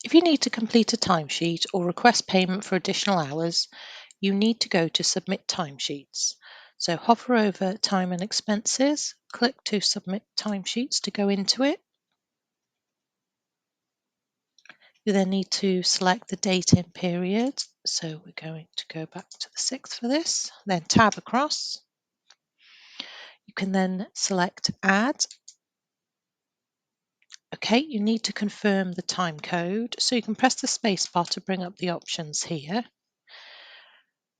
If you need to complete a timesheet or request payment for additional hours, you need to go to Submit Timesheets. So hover over Time and Expenses, click to Submit Timesheets to go into it. You then need to select the date in period. So we're going to go back to the 6th for this, then tab across. You can then select Add. Okay, you need to confirm the time code, so you can press the space bar to bring up the options here.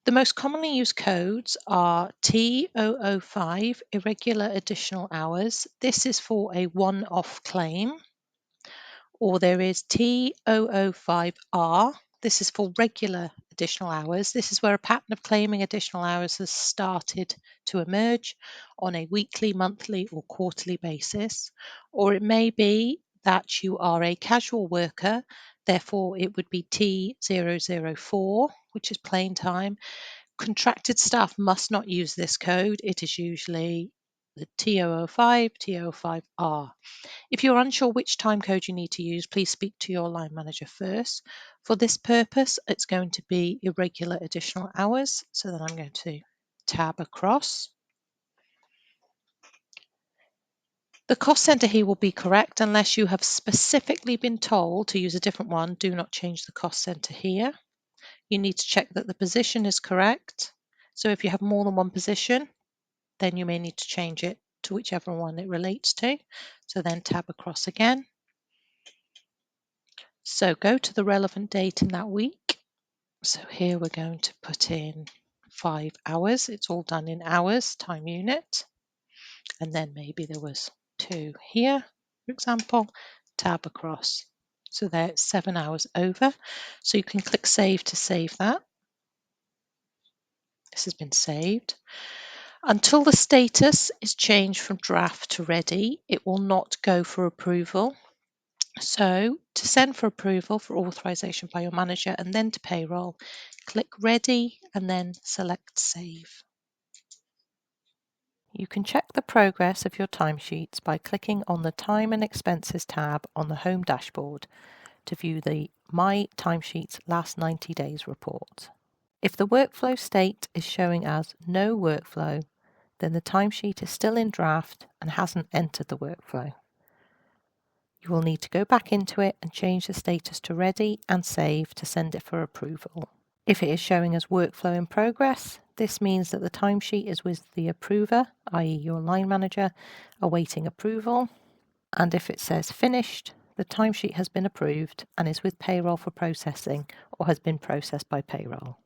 The most commonly used codes are T005, irregular additional hours. This is for a one-off claim. Or there is T005R. This is for regular additional hours. This is where a pattern of claiming additional hours has started to emerge on a weekly, monthly, or quarterly basis. Or it may be that you are a casual worker, therefore it would be T004, which is plain time. Contracted staff must not use this code. It is usually the T005, T005R. If you're unsure which time code you need to use, please speak to your line manager first. For this purpose, it's going to be irregular additional hours. So then I'm going to tab across. The cost center here will be correct unless you have specifically been told to use a different one. Do not change the cost center here. You need to check that the position is correct. So if you have more than one position, then you may need to change it to whichever one it relates to. So then tab across again. So go to the relevant date in that week. So here we're going to put in 5 hours. It's all done in hours, time unit. And then maybe there was 2 here, for example, tab across. So there it's 7 hours over. So you can click Save to save that. This has been saved. Until the status is changed from draft to ready, it will not go for approval. So to send for approval for authorization by your manager and then to payroll, click Ready and then select Save. You can check the progress of your timesheets by clicking on the Time and Expenses tab on the Home dashboard to view the My Timesheets Last 90 Days report. If the workflow state is showing as No Workflow, then the timesheet is still in draft and hasn't entered the workflow. You will need to go back into it and change the status to Ready and Save to send it for approval. If it is showing as Workflow in Progress, this means that the timesheet is with the approver, i.e. your line manager, awaiting approval. And if it says Finished, the timesheet has been approved and is with payroll for processing or has been processed by payroll.